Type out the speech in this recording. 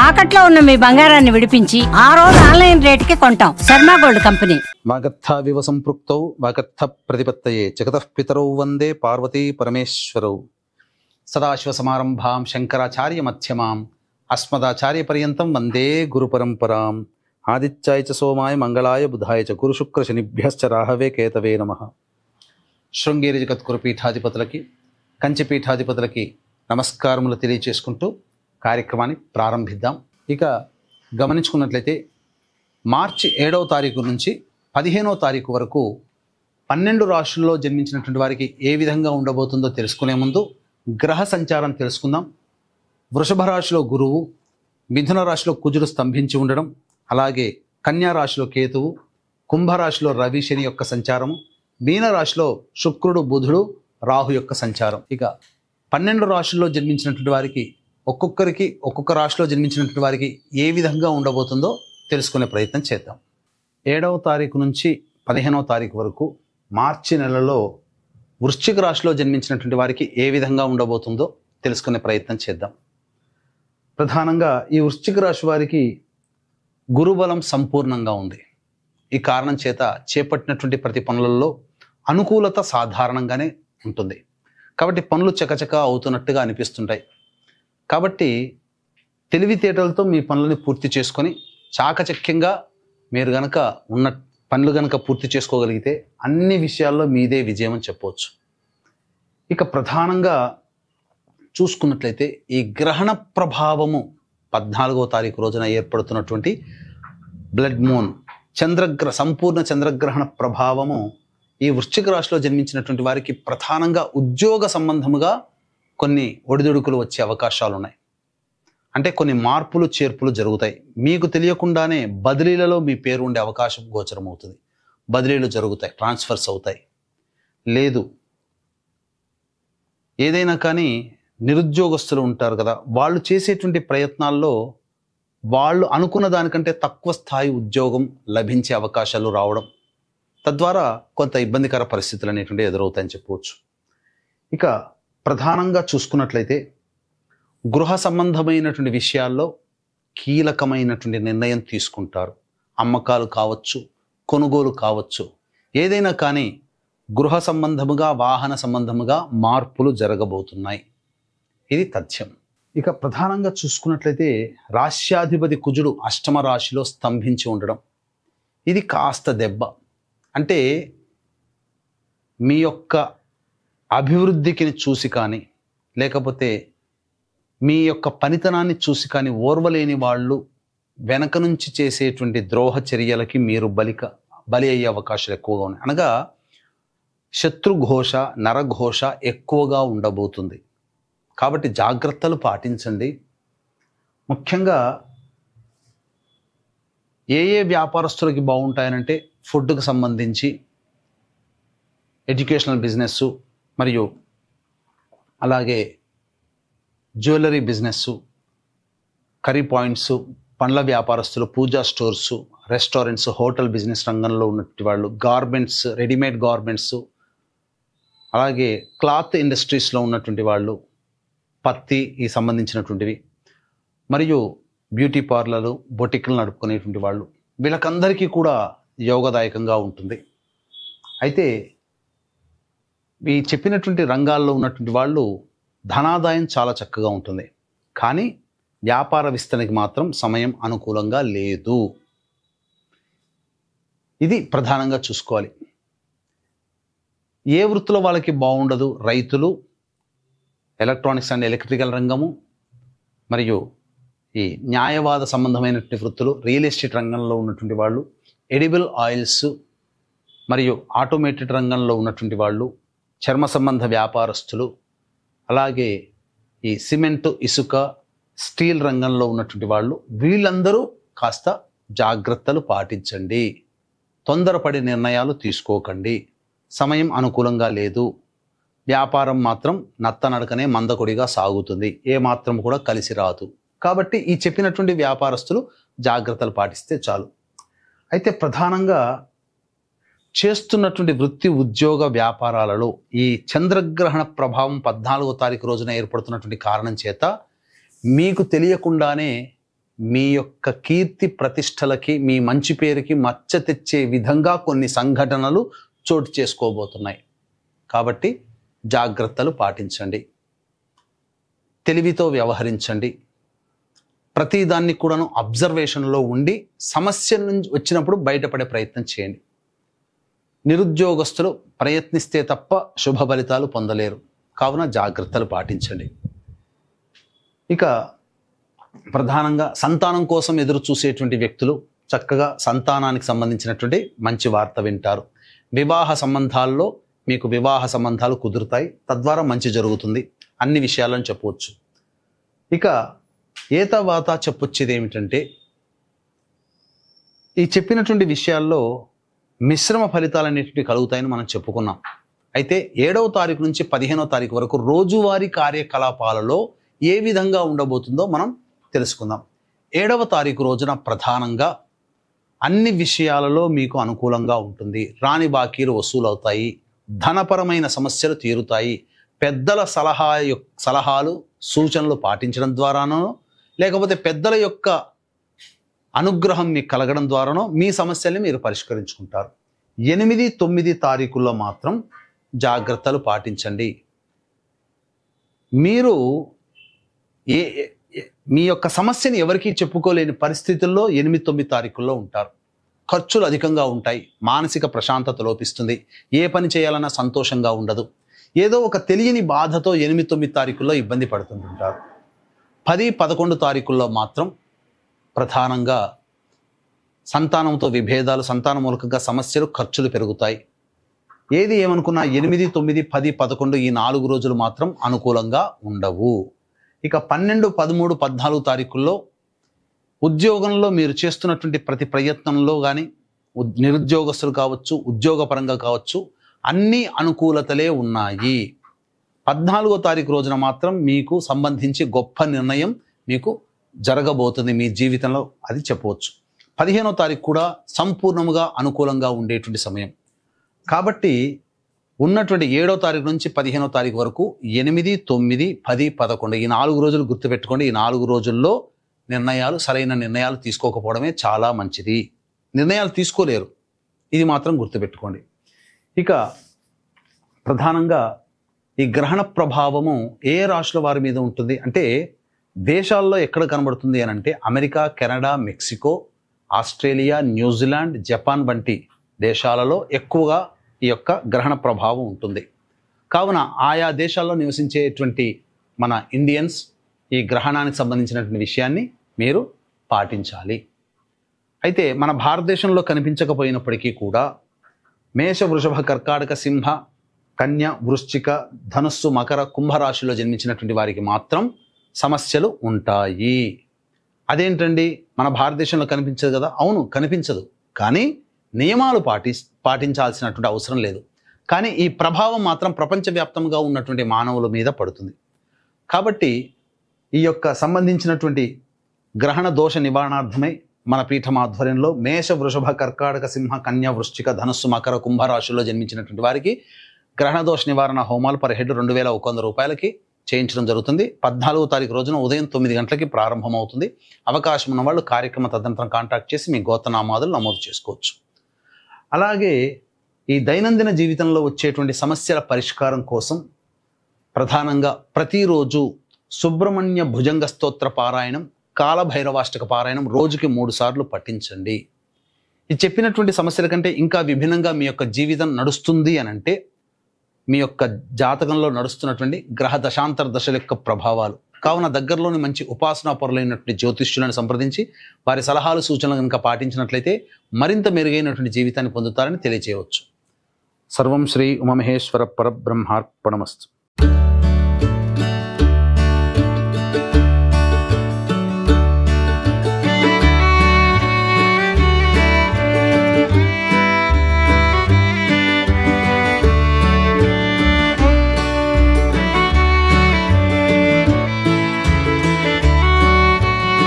తాకట్లో ఉన్న మీ బంగారాన్ని విడిపించి ఆ రోజు ఆన్లైన్ రేటుకి కొంటాం. Sharma gold company. వాగర్థావివ సంపృక్తౌ వాగర్థ ప్రతిపత్తయే జగతః పితరౌ వందే పార్వతీ పరమేశ్వరౌ. సదాశివ సమారంభాం శంకరాచార్య మధ్యమాం అస్మదాచార్య పర్యంతం వందే గురు పరంపరాం. ఆదిత్యాయ చ సోమాయ మంగళాయ బుధాయ చ గురు శుక్ర శనిభ్యశ్చ రాహవే కేతవే నమః. శృంగేరి జగద్గురు పీఠాధిపతులకి కంచి పీఠాధిపతులకి నమస్కారములు తెలియచేసుకుంటూ కార్యక్రమాన్ని ప్రారంభిద్దాం. ఇక గమనించుకున్నట్లయితే మార్చి 7వ తారీఖు నుంచి 15వ తారీఖు వరకు 12 రాశుల్లో జన్మించినటువంటి వారికి ఏ విధంగా ఉండబోతుందో తెలుసుకునే ముందు గ్రహ సంచారం తెలుసుకుందాం. వృషభ రాశిలో గురువు, మిథున రాశిలో కుజుడు స్తంభించి ఉండడం, అలాగే కన్యా రాశిలో కేతువు, కుంభరాశిలో రవి శని యొక్క సంచారము, మీన రాశిలో శుక్రుడు బుధుడు రాహు యొక్క సంచారం. ఇక 12 రాశుల్లో జన్మించినటువంటి వారికి ఒక్కొక్కరికి ఒక్కొక్క రాశిలో జన్మించినటువంటి వారికి ఏ విధంగా ఉండబోతుందో తెలుసుకునే ప్రయత్నం చేద్దాం. 7వ తారీఖు నుంచి 15వ తారీఖు వరకు మార్చి నెలలో వృశ్చిక రాశిలో జన్మించినటువంటి వారికి ఏ విధంగా ఉండబోతుందో తెలుసుకునే ప్రయత్నం చేద్దాం. ప్రధానంగా ఈ వృశ్చిక రాశి వారికి గురుబలం సంపూర్ణంగా ఉంది. ఈ కారణం చేత చేపట్టినటువంటి ప్రతి పనులలో అనుకూలత సాధారణంగానే ఉంటుంది. కాబట్టి పనులు చకచకా అవుతున్నట్టుగా అనిపిస్తుంటాయి. కాబట్టి తెలివితేటలతో మీ పనులని పూర్తి చేసుకొని చాకచక్యంగా మీరు గనక ఉన్న పనులు గనక పూర్తి చేసుకోగలిగితే అన్ని విషయాల్లో మీదే విజయం అని చెప్పవచ్చు. ఇక ప్రధానంగా చూసుకున్నట్లయితే ఈ గ్రహణ ప్రభావము 14వ తారీఖు రోజున ఏర్పడుతున్నటువంటి బ్లడ్ మూన్ సంపూర్ణ చంద్రగ్రహణ ప్రభావము ఈ వృశ్చిక రాశిలో జన్మించినటువంటి వారికి ప్రధానంగా ఉద్యోగ సంబంధముగా కొన్ని ఒడిదుడుకులు వచ్చే అవకాశాలు ఉన్నాయి. అంటే కొన్ని మార్పులు చేర్పులు జరుగుతాయి. మీకు తెలియకుండానే బదిలీలలో మీ పేరు ఉండే అవకాశం గోచరం అవుతుంది. బదిలీలు జరుగుతాయి, ట్రాన్స్ఫర్స్ అవుతాయి. లేదు ఏదైనా కానీ నిరుద్యోగస్తులు ఉంటారు కదా, వాళ్ళు చేసేటువంటి ప్రయత్నాల్లో వాళ్ళు అనుకున్న దానికంటే తక్కువ స్థాయి ఉద్యోగం లభించే అవకాశాలు రావడం, తద్వారా కొంత ఇబ్బందికర పరిస్థితులు అనేటువంటి ఎదురవుతాయని చెప్పవచ్చు. ఇక ప్రధానంగా చూసుకున్నట్లయితే గృహ సంబంధమైనటువంటి విషయాల్లో కీలకమైనటువంటి నిర్ణయం తీసుకుంటారు. అమ్మకాలు కావచ్చు, కొనుగోలు కావచ్చు, ఏదైనా కానీ గృహ సంబంధముగా వాహన సంబంధముగా మార్పులు జరగబోతున్నాయి. ఇది తథ్యం. ఇక ప్రధానంగా చూసుకున్నట్లయితే రాశ్యాధిపతి కుజుడు అష్టమ రాశిలో స్తంభించి ఉండడం, ఇది కాస్త దెబ్బ. అంటే మీ యొక్క అభివృద్ధికి చూసి కానీ, లేకపోతే మీ యొక్క పనితనాన్ని చూసి కానీ ఓర్వలేని వాళ్ళు వెనక నుంచి చేసేటువంటి ద్రోహ చర్యలకి మీరు బలి అయ్యే అవకాశాలు ఎక్కువగా ఉన్నాయి. అనగా శత్రుఘోష, నరఘోష ఎక్కువగా ఉండబోతుంది. కాబట్టి జాగ్రత్తలు పాటించండి. ముఖ్యంగా ఏ వ్యాపారస్తులకి బాగుంటాయనంటే ఫుడ్కి సంబంధించి, ఎడ్యుకేషనల్ బిజినెస్, మరియు అలాగే జ్యువెలరీ బిజినెస్, కర్రీ పాయింట్స్, పండ్ల వ్యాపారస్తులు, పూజా స్టోర్స్, రెస్టారెంట్స్, హోటల్ బిజినెస్ రంగంలో ఉన్నటువంటి వాళ్ళు, గార్మెంట్స్, రెడీమేడ్ గార్మెంట్స్, అలాగే క్లాత్ ఇండస్ట్రీస్లో ఉన్నటువంటి వాళ్ళు, పత్తి ఈ సంబంధించినటువంటివి, మరియు బ్యూటీ పార్లర్లు, బొటిక్లు నడుపుకునేటువంటి వాళ్ళు, వీళ్ళకందరికీ కూడా యోగదాయకంగా ఉంటుంది. అయితే ఈ చెప్పినటువంటి రంగాల్లో ఉన్నటువంటి వాళ్ళు ధనాదాయం చాలా చక్కగా ఉంటుంది. కానీ వ్యాపార విస్తరణకి మాత్రం సమయం అనుకూలంగా లేదు. ఇది ప్రధానంగా చూసుకోవాలి. ఏ వృత్తిలో వాళ్ళకి బాగుండదు? రైతులు, ఎలక్ట్రానిక్స్ అండ్ ఎలక్ట్రికల్ రంగము, మరియు ఈ న్యాయవాద సంబంధమైనటువంటి వృత్తులు, రియల్ ఎస్టేట్ రంగంలో ఉన్నటువంటి వాళ్ళు, ఎడిబుల్ ఆయిల్స్ మరియు ఆటోమేటెడ్ రంగంలో ఉన్నటువంటి వాళ్ళు, చర్మ సంబంధ వ్యాపారస్తులు, అలాగే ఈ సిమెంటు, ఇసుక, స్టీల్ రంగంలో ఉన్నటువంటి వాళ్ళు, వీళ్ళందరూ కాస్త జాగ్రత్తలు పాటించండి. తొందరపడి నిర్ణయాలు తీసుకోకండి. సమయం అనుకూలంగా లేదు. వ్యాపారం మాత్రం నత్తనడకనే మందకొడిగా సాగుతుంది. ఏ మాత్రం కూడా కలిసి రాదు. కాబట్టి ఈ చెప్పినటువంటి వ్యాపారస్తులు జాగ్రత్తలు పాటిస్తే చాలు. అయితే ప్రధానంగా చేస్తున్నటువంటి వృత్తి, ఉద్యోగ, వ్యాపారాలలో ఈ చంద్రగ్రహణ ప్రభావం 14వ తారీఖు రోజున ఏర్పడుతున్నటువంటి కారణం చేత మీకు తెలియకుండానే మీ యొక్క కీర్తి ప్రతిష్టలకి, మీ మంచి పేరుకి మచ్చ తెచ్చే విధంగా కొన్ని సంఘటనలు చోటు చేసుకోబోతున్నాయి. కాబట్టి జాగ్రత్తలు పాటించండి, తెలివితో వ్యవహరించండి. ప్రతిదాన్ని కూడాను అబ్జర్వేషన్లో ఉండి సమస్యల నుంచి వచ్చినప్పుడు బయటపడే ప్రయత్నం చేయండి. నిరుద్యోగస్తులు ప్రయత్నిస్తే తప్ప శుభ ఫలితాలు పొందలేరు. కావున జాగ్రత్తలు పాటించండి. ఇక ప్రధానంగా సంతానం కోసం ఎదురు చూసేటువంటి వ్యక్తులు చక్కగా సంతానానికి సంబంధించినటువంటి మంచి వార్త వింటారు. వివాహ సంబంధాల్లో మీకు వివాహ సంబంధాలు కుదురుతాయి, తద్వారా మంచి జరుగుతుంది. అన్ని విషయాలను చెప్పవచ్చు. ఇక ఏతవాత చెప్పొచ్చేది ఏమిటంటే, ఈ చెప్పినటువంటి విషయాల్లో మిశ్రమ ఫలితాలు అనేటివి కలుగుతాయని మనం చెప్పుకున్నాం. అయితే 7వ తారీఖు నుంచి 15వ తారీఖు వరకు రోజువారీ కార్యకలాపాలలో ఏ విధంగా ఉండబోతుందో మనం తెలుసుకుందాం. 7వ తారీఖు రోజున ప్రధానంగా అన్ని విషయాలలో మీకు అనుకూలంగా ఉంటుంది. రాని బాకీలు వసూలవుతాయి, ధనపరమైన సమస్యలు తీరుతాయి. పెద్దల సలహాలు సూచనలు పాటించడం ద్వారానో, లేకపోతే పెద్దల యొక్క అనుగ్రహం మీకు కలగడం ద్వారానో మీ సమస్యల్ని మీరు పరిష్కరించుకుంటారు. 8, 9 తారీఖుల్లో మాత్రం జాగ్రత్తలు పాటించండి. మీరు మీ యొక్క సమస్యని ఎవరికీ చెప్పుకోలేని పరిస్థితుల్లో 8, 9 తారీఖుల్లో ఉంటారు. ఖర్చులు అధికంగా ఉంటాయి, మానసిక ప్రశాంతత లోపిస్తుంది, ఏ పని చేయాలన్నా సంతోషంగా ఉండదు. ఏదో ఒక తెలియని బాధతో 8, 9 తారీఖుల్లో ఇబ్బంది పడుతుంటారు. 10, 11 తారీఖుల్లో మాత్రం ప్రధానంగా సంతానంతో విభేదాలు, సంతాన మూలకంగా సమస్యలు, ఖర్చులు పెరుగుతాయి. ఏది ఏమనుకున్నా 8, 9, 10, 11 ఈ 4 రోజులు మాత్రం అనుకూలంగా ఉండవు. ఇక 12, 13, 14 తారీఖుల్లో ఉద్యోగంలో మీరు చేస్తున్నటువంటి ప్రతి ప్రయత్నంలో కానీ, నిరుద్యోగస్తులు కావచ్చు, ఉద్యోగపరంగా కావచ్చు, అన్ని అనుకూలతలే ఉన్నాయి. 14వ తారీఖు రోజున మాత్రం మీకు సంబంధించి గొప్ప నిర్ణయం మీకు జరగబోతుంది మీ జీవితంలో, అది చెప్పవచ్చు. 15వ తారీఖు కూడా సంపూర్ణముగా అనుకూలంగా ఉండేటువంటి సమయం. కాబట్టి ఉన్నటువంటి 7వ తారీఖు నుంచి 15వ తారీఖు వరకు 8, 9, 10, 11 ఈ 4 రోజులు గుర్తుపెట్టుకోండి. ఈ 4 రోజుల్లో సరైన నిర్ణయాలు తీసుకోకపోవడమే చాలా మంచిది. నిర్ణయాలు తీసుకోలేరు, ఇది మాత్రం గుర్తుపెట్టుకోండి. ఇక ప్రధానంగా ఈ గ్రహణ ప్రభావము ఏ రాశుల వారి మీద ఉంటుంది అంటే, దేశాల్లో ఎక్కడ కనబడుతుంది అని అంటే, America, Canada, Mexico, Australia, New Zealand, Japan వంటి దేశాలలో ఎక్కువగా ఈ యొక్క గ్రహణ ప్రభావం ఉంటుంది. కావున ఆయా దేశాల్లో నివసించేటువంటి మన ఇండియన్స్ ఈ గ్రహణానికి సంబంధించినటువంటి విషయాన్ని మీరు పాటించాలి. అయితే మన భారతదేశంలో కనిపించకపోయినప్పటికీ కూడా మేష, వృషభ, కర్కాటక, సింహ, కన్య, వృశ్చిక, ధనుస్సు, మకర, కుంభరాశిలో జన్మించినటువంటి వారికి మాత్రం సమస్యలు ఉంటాయి. అదేంటండి, మన భారతదేశంలో కనిపించదు కదా? అవును, కనిపించదు, కానీ నియమాలు పాటించాల్సినటువంటి అవసరం లేదు. కానీ ఈ ప్రభావం మాత్రం ప్రపంచవ్యాప్తంగా ఉన్నటువంటి మానవుల మీద పడుతుంది. కాబట్టి ఈ యొక్క సంబంధించినటువంటి గ్రహణ దోష నివారణార్థమై మన పీఠం ఆధ్వర్యంలో మేష, వృషభ, కర్కాటక, సింహ, కన్య, వృశ్చిక, ధనుస్సు, మకర, కుంభరాశుల్లో జన్మించినటువంటి వారికి గ్రహణ దోష నివారణ హోమాలు పర్ హెడ్ 2100 రూపాయలకి చేయించడం జరుగుతుంది. 14వ తారీఖు రోజున ఉదయం 9 గంటలకి ప్రారంభమవుతుంది. అవకాశం ఉన్న వాళ్ళు కార్యక్రమ తదనంతరం కాంటాక్ట్ చేసి మీ గోత్రనామాదులు నమోదు చేసుకోవచ్చు. అలాగే ఈ దైనందిన జీవితంలో వచ్చేటువంటి సమస్యల పరిష్కారం కోసం ప్రధానంగా ప్రతిరోజు సుబ్రహ్మణ్య భుజంగ స్తోత్ర పారాయణం, కాలభైరవాష్టక పారాయణం రోజుకి 3 సార్లు పఠించండి. ఈ చెప్పినటువంటి సమస్యల కంటే ఇంకా విభిన్నంగా మీ యొక్క జీవితం నడుస్తుంది అని అంటే, మీ యొక్క జాతకంలో నడుస్తున్నటువంటి గ్రహ దశాంతర దశల యొక్క ప్రభావాలు. కావున దగ్గరలోని మంచి ఉపాసనా పరులైనటువంటి జ్యోతిష్యులను సంప్రదించి వారి సలహాలు, సూచనలు కనుక పాటించినట్లయితే మరింత మెరుగైనటువంటి జీవితాన్ని పొందుతారని తెలియజేయవచ్చు. సర్వం శ్రీ ఉమామహేశ్వర పరబ్రహ్మార్పణమస్తు.